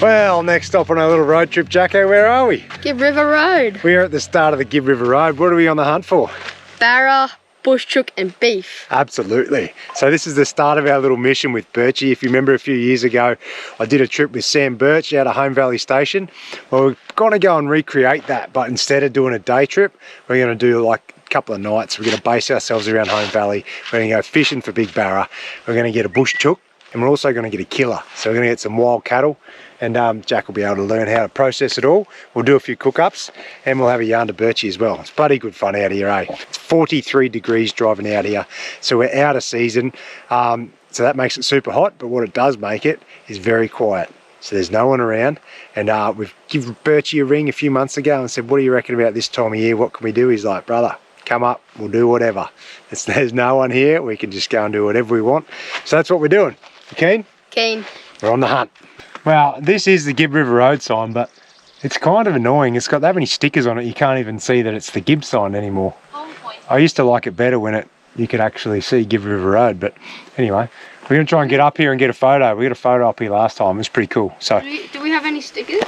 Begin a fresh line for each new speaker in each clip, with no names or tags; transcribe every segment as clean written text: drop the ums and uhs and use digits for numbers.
Well, next stop on our little road trip, Jacko, where are we?
Gibb River Road.
We are at the start of the Gibb River Road. What are we on the hunt for?
Barra, bush chook and beef.
Absolutely. So this is the start of our little mission with Birchie. If you remember a few years ago, I did a trip with Sam Birch out of Home Valley Station. Well, we're going to go and recreate that, but instead of doing a day trip, we're going to do like a couple of nights. We're going to base ourselves around Home Valley. We're going to go fishing for big barra. We're going to get a bush chook, and we're also going to get a killer. So we're going to get some wild cattle, and Jack will be able to learn how to process it all. We'll do a few cook-ups, and we'll have a yarn to Birchie as well. It's bloody good fun out here, eh? It's 43 degrees driving out here, so we're out of season. So that makes it super hot, but what it does make it is very quiet. So there's no one around, and we've given Birchie a ring a few months ago and said, what do you reckon about this time of year? What can we do? He's like, brother, come up, we'll do whatever. There's no one here, we can just go and do whatever we want. So that's what we're doing. You keen?
Keen.
We're on the hunt. Well, this is the Gibb River Road sign, but it's kind of annoying. It's got that many stickers on it, you can't even see that it's the Gibb sign anymore. I used to like it better when you could actually see Gibb River Road, but anyway, we're going to try and get up here and get a photo. We got a photo up here last time, it was pretty cool. So,
do we have any stickers?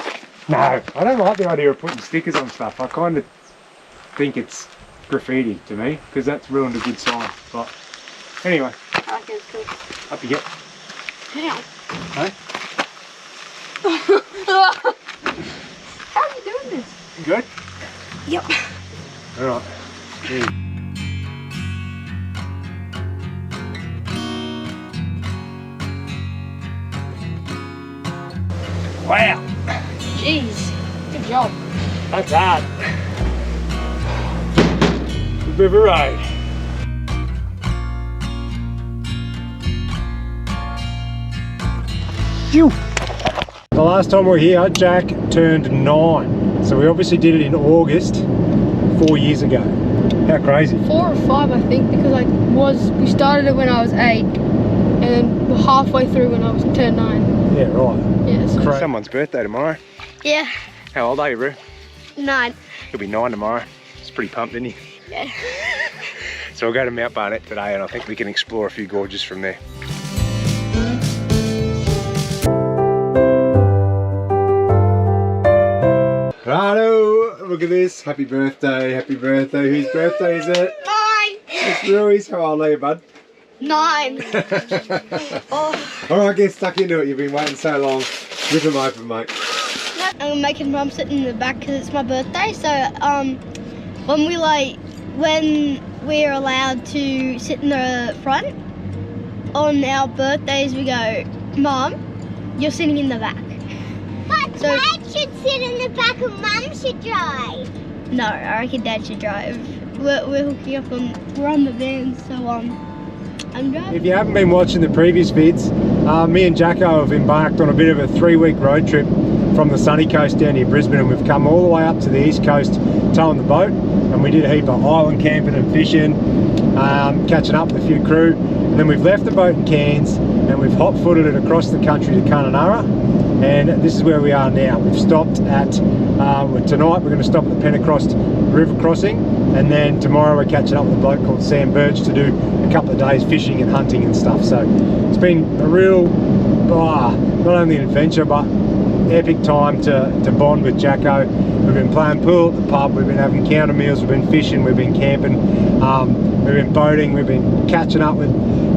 No, I don't like the idea of putting stickers on stuff. I kind of think it's graffiti to me, because that's ruined a good sign. But anyway,
I think it's cool.
up you get.
How?
Hey?
How are you doing this?
You good?
Yep.
Alright. Wow!
Jeez, good job.
That's hard. Gibb River Road. Phew. The last time we were here, Jack turned 9. So we obviously did it in August 4 years ago. How crazy.
4 or 5 I think, because we started it when I was 8 and then halfway through when I was turned 9.
Yeah, right.
Yeah, so
It's someone's birthday tomorrow.
yeah.
How old are you, bro?
9.
He'll be 9 tomorrow. He's pretty pumped, isn't he?
Yeah.
So we'll go to Mount Barnett today, and I think we can explore a few gorges from there. Righto, look at this. Happy birthday, happy birthday. Whose birthday is it?
9.
It's Rui's. How old are you, bud?
9. Oh.
Alright, get stuck into it. You've been waiting so long. Rip them open, mate.
I'm making Mum sit in the back because it's my birthday. So when we're allowed to sit in the front on our birthdays, we go, Mum, you're sitting in the back.
But Dad should sit in the back and Mum should drive.
No, I reckon Dad should drive. We're hooking up we're on the van, so I'm driving.
If you haven't been watching the previous vids, me and Jacko have embarked on a bit of a 3-week road trip from the sunny coast down near Brisbane, and we've come all the way up to the east coast towing the boat, and we did a heap of island camping and fishing, catching up with a few crew, and then we've left the boat in Cairns and we've hot-footed it across the country to Kununurra, and this is where we are now. We've stopped at, tonight we're going to stop at the Pentecost River crossing, and then tomorrow we're catching up with a bloke called Sam Birch to do a couple of days fishing and hunting and stuff. So it's been a real, not only an adventure, but epic time to bond with Jacko. We've been playing pool at the pub, we've been having counter meals, we've been fishing, we've been camping, we've been boating, we've been catching up with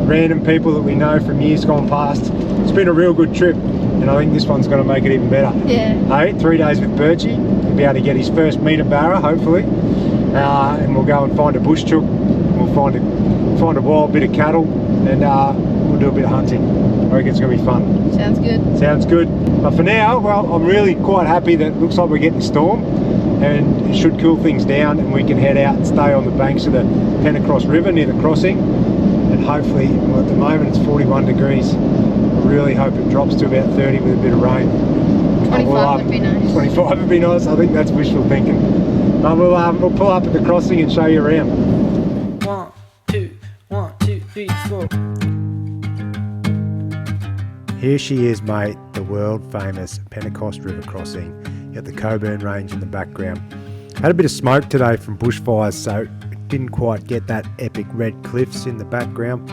random people that we know from years gone past. It's been a real good trip, and I think this one's going to make it even better.
Yeah.
Hey, 3 days with Birchie, he'll be able to get his first meat of barra, hopefully, and we'll go and find a bush chook, we'll find a wild bit of cattle, and we'll do a bit of hunting. I reckon it's going to be fun.
Sounds good.
Sounds good. But for now, well, I'm really quite happy that it looks like we're getting a storm, and it should cool things down, and we can head out and stay on the banks of the Pentecost River near the crossing, and hopefully, well, at the moment it's 41 degrees. I really hope it drops to about 30 with a bit of rain.
25 would be nice.
25 would be nice. I think that's wishful thinking. We'll pull up at the crossing and show you around.
1, 2, 1, 2, 3, 4.
Here she is, mate, the world famous Pentecost River crossing. You got the Coburn Range in the background. Had a bit of smoke today from bushfires, so it didn't quite get that epic red cliffs in the background,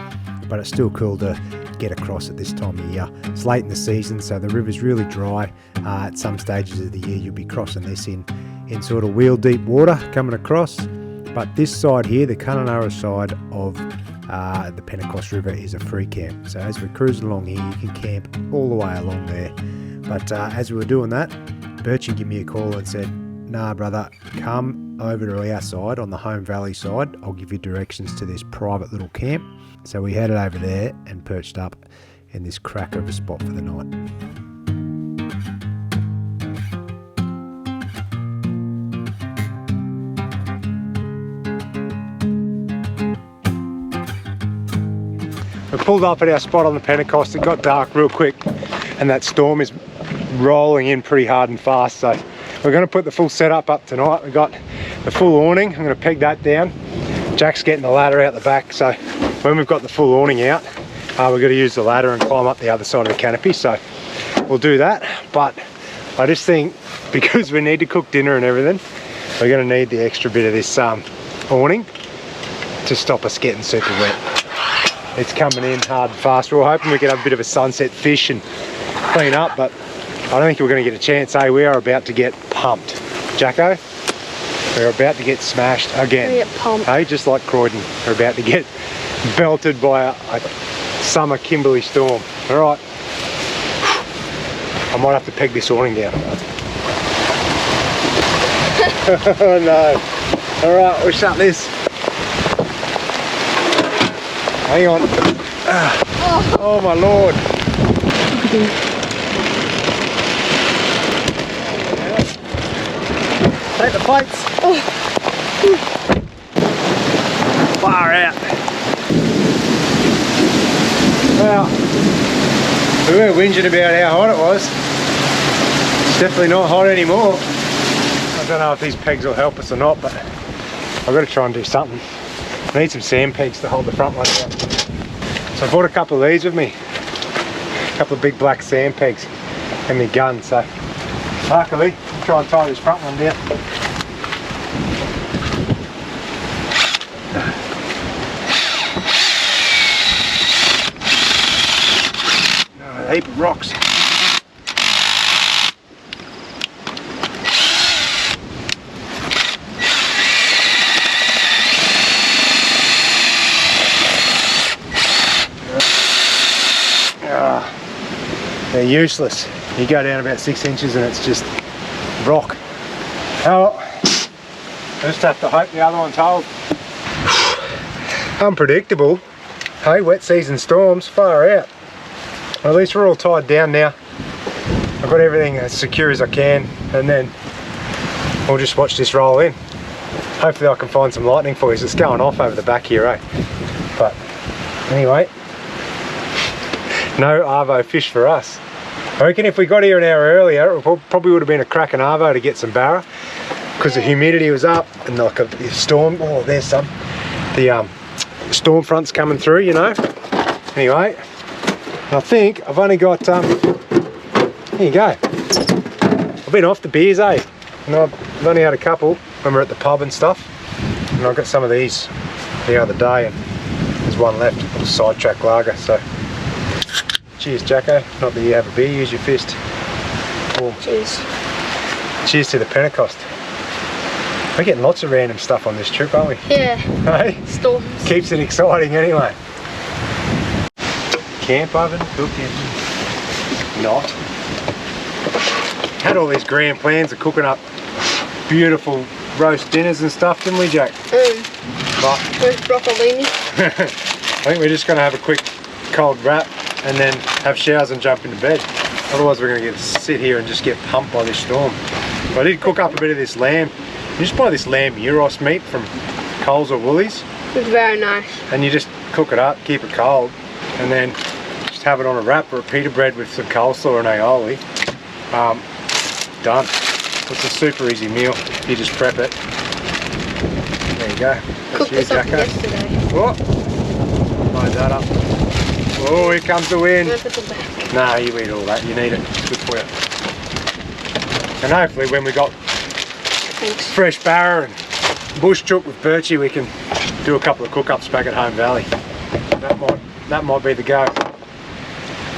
but it's still cool to get across at this time of year. It's late in the season, so the river's really dry. At some stages of the year you'll be crossing this in sort of wheel deep water coming across. But this side here, the Kununurra side of the Pentecost River, is a free camp. So as we're cruising along here, you can camp all the way along there. But as we were doing that, Birchie gave me a call and said, "Nah, brother, come over to our side on the Home Valley side. I'll give you directions to this private little camp." So we headed over there and perched up in this cracker of a spot for the night. We pulled up at our spot on the Pentecost. It got dark real quick and that storm is rolling in pretty hard and fast, so we're going to put the full setup up tonight. We've got the full awning. I'm going to peg that down. Jack's getting the ladder out the back, so when we've got the full awning out, we're going to use the ladder and climb up the other side of the canopy, so we'll do that. But I just think because we need to cook dinner and everything, we're going to need the extra bit of this awning to stop us getting super wet. It's coming in hard and fast. We were hoping we could have a bit of a sunset fish and clean up, but I don't think we're going to get a chance. Hey, we are about to get pumped. Jacko, we're about to get smashed again.
Get pumped.
Hey, just like Croydon, we're about to get belted by a summer Kimberley storm. All right, I might have to peg this awning down. Oh no. All right, we'll shut this. Hang on. Oh my lord. Take the plates. Far out. Well, we were whinging about how hot it was. It's definitely not hot anymore. I don't know if these pegs will help us or not, but I've got to try and do something. I need some sand pegs to hold the front one up. So I brought a couple of these with me. A couple of big black sand pegs and my gun. So luckily, I'll try and tie this front one down. A heap of rocks. They're useless. You go down about 6 inches and it's just rock. Oh, I just have to hope the other one's hold. Unpredictable. Hey, wet season storms, far out. Well, at least we're all tied down now. I've got everything as secure as I can, and then we'll just watch this roll in. Hopefully I can find some lightning for you. It's going off over the back here, eh? But anyway, no arvo fish for us. I reckon if we got here an hour earlier, it probably would have been a cracking arvo to get some barra, because the humidity was up and like a storm. Oh, there's some. The storm front's coming through, you know. Anyway, I think I've only got. Here you go. I've been off the beers, eh? And I've only had a couple when we're at the pub and stuff. And I got some of these the other day, and there's one left, a little sidetrack lager. So. Cheers, Jacko. Not that you have a beer, use your fist. Warm.
Cheers.
Cheers to the Pentecost. We're getting lots of random stuff on this trip, aren't we?
Yeah.
Hey?
Storms.
Keeps it exciting anyway. Camp oven, cooking. Not. Had all these grand plans of cooking up beautiful roast dinners and stuff, didn't we, Jack? But
With broccolini.
I think we're just going to have a quick cold wrap and then have showers and jump into bed. Otherwise we're going to sit here and just get pumped by this storm. But I did cook up a bit of this lamb. You just buy this lamb gyros meat from Coles or Woolies.
It's very nice.
And you just cook it up, keep it cold, and then just have it on a wrap or a pita bread with some coleslaw and aioli. Done. It's a super easy meal. You just prep it. There you go. That's
Cooked
you,
this up
Jacko.
yesterday.
Oh, load that up. Oh, here comes the wind.
Put them back.
Nah, you eat all that. You need it. It's good for you. And hopefully when we got
Thanks.
fresh barra and bush chook with Birchie, we can do a couple of cook-ups back at Home Valley. That might be the go.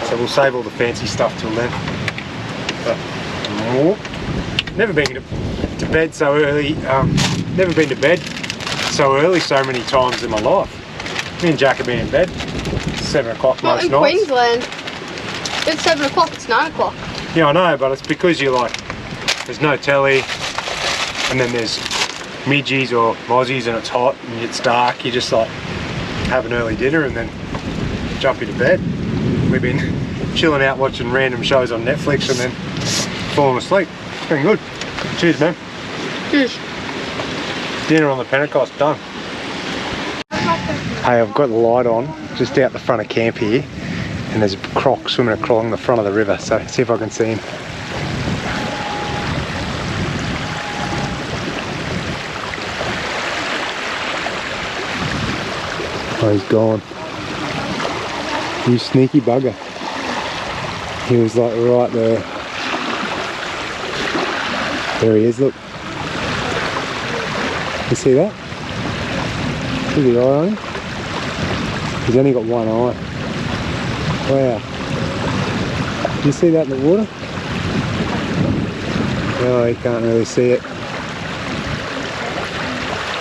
So we'll save all the fancy stuff till then. But, never been to bed so early. Never been to bed so early so many times in my life. Me and Jack have been in bed 7 o'clock
Not
most
in
nights.
Queensland. It's 7 o'clock, it's 9 o'clock.
Yeah, I know, but it's because you're like, there's no telly, and then there's midgies or mozzies and it's hot and it's dark. You just like have an early dinner and then jump into bed. We've been chilling out watching random shows on Netflix and then falling asleep. It's been good. Cheers, man.
Cheers.
Dinner on the Pentecost done. Hey, I've got the light on just out the front of camp here, and there's a croc swimming along the front of the river, so see if I can see him. Oh, he's gone. You sneaky bugger. He was like right there. There he is, look. You see that? See the eye on him? He's only got one eye. Wow. Did you see that in the water? Oh, you can't really see it.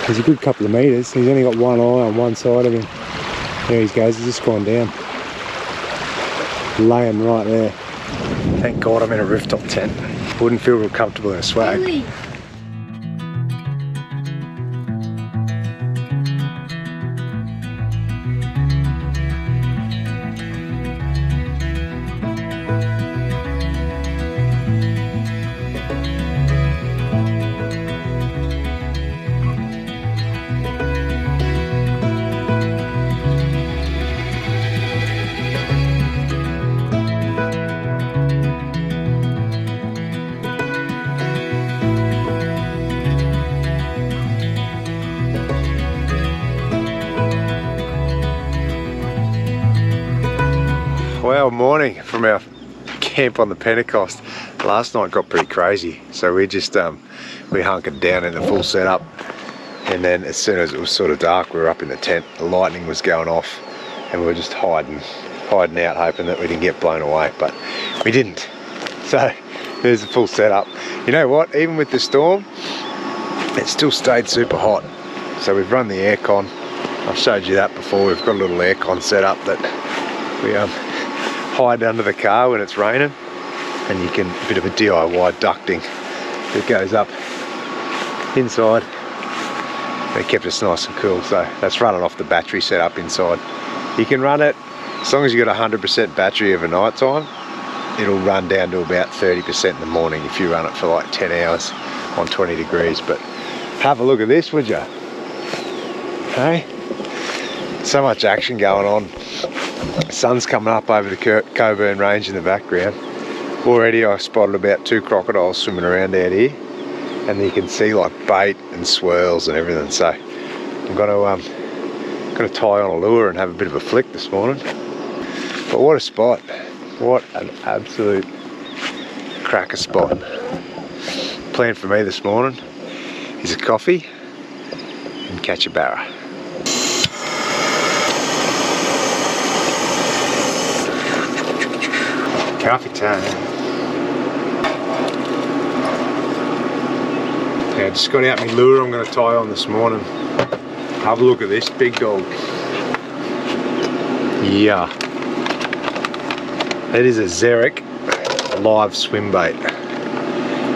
He's a good couple of metres. He's only got one eye on one side of him. There he goes, he's just gone down. Laying right there. Thank God I'm in a rooftop tent. Wouldn't feel real comfortable in a swag.
Really?
Well, morning from our camp on the Pentecost. Last night got pretty crazy, so we just we hunkered down in the full setup, and then as soon as it was sort of dark, we were up in the tent. The lightning was going off, and we were just hiding out, hoping that we didn't get blown away, but we didn't. So there's the full setup. You know what? Even with the storm, it still stayed super hot. So we've run the aircon. I've showed you that before. We've got a little aircon set up that we hide under the car when it's raining, and you can, a bit of a DIY ducting that goes up inside. They kept us nice and cool, so that's running off the battery set up inside. You can run it, as long as you've got 100% battery over night time, it'll run down to about 30% in the morning if you run it for like 10 hours on 20 degrees. But have a look at this, would you? Hey? So much action going on. The sun's coming up over the Coburn Range in the background. Already I spotted about 2 crocodiles swimming around out here, and you can see like bait and swirls and everything. So I'm gonna tie on a lure and have a bit of a flick this morning. But what a spot! What an absolute cracker spot. Plan for me this morning is a coffee and catch a barra. Coffee time. Yeah, I just got out my lure I'm going to tie on this morning. Have a look at this big dog. Yeah. It is a Xeric live swim bait.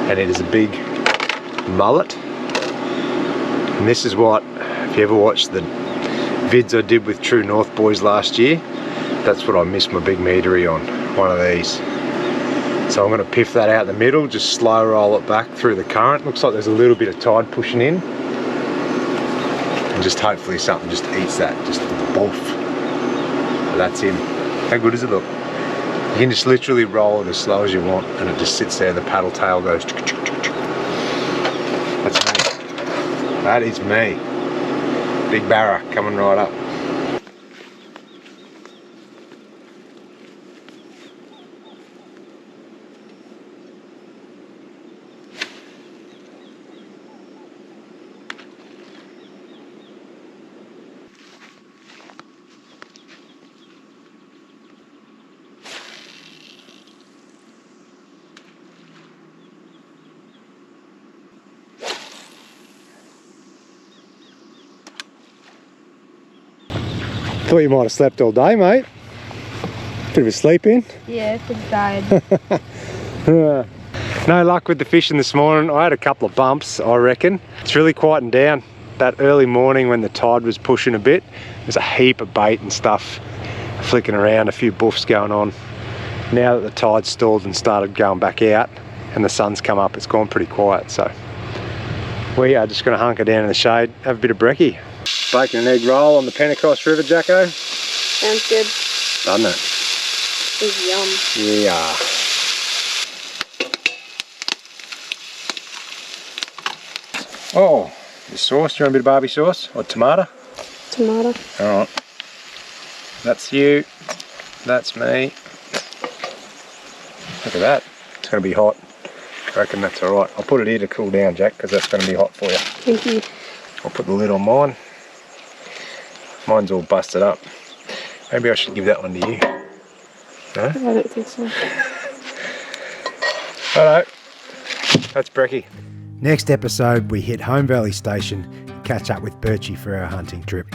And it is a big mullet. And this is what, if you ever watched the vids I did with True North Boys last year, that's what I missed my big meatery on, one of these. So I'm going to piff that out the middle, just slow roll it back through the current. Looks like there's a little bit of tide pushing in. And just hopefully something just eats that, just boof. That's him. How good does it look? You can just literally roll it as slow as you want, and it just sits there, the paddle tail goes. That's me. That is me. Big barra coming right up. Thought you might have slept all day, mate. Bit of a sleep in.
Yeah, pretty tired.
No luck with the fishing this morning. I had a couple of bumps, I reckon. It's really quieting down. That early morning when the tide was pushing a bit, there's a heap of bait and stuff flicking around, a few buffs going on. Now that the tide's stalled and started going back out and the sun's come up, it's gone pretty quiet. So we are just going to hunker down in the shade, have a bit of brekkie. Bacon and egg roll on the Pentecost River, Jacko.
Sounds good.
Doesn't it?
It's yum.
Yeah. Oh, the sauce. Do you want a bit of barbie sauce or tomato?
Tomato.
All right. That's you. That's me. Look at that. It's going to be hot. I reckon that's all right. I'll put it here to cool down, Jack, because that's going to be hot for you.
Thank you.
I'll put the lid on mine. Mine's all busted up. Maybe I should give that one to you. No?
I don't think so.
Hello. That's brekkie. Next episode, we hit Home Valley Station and catch up with Birchie for our hunting trip.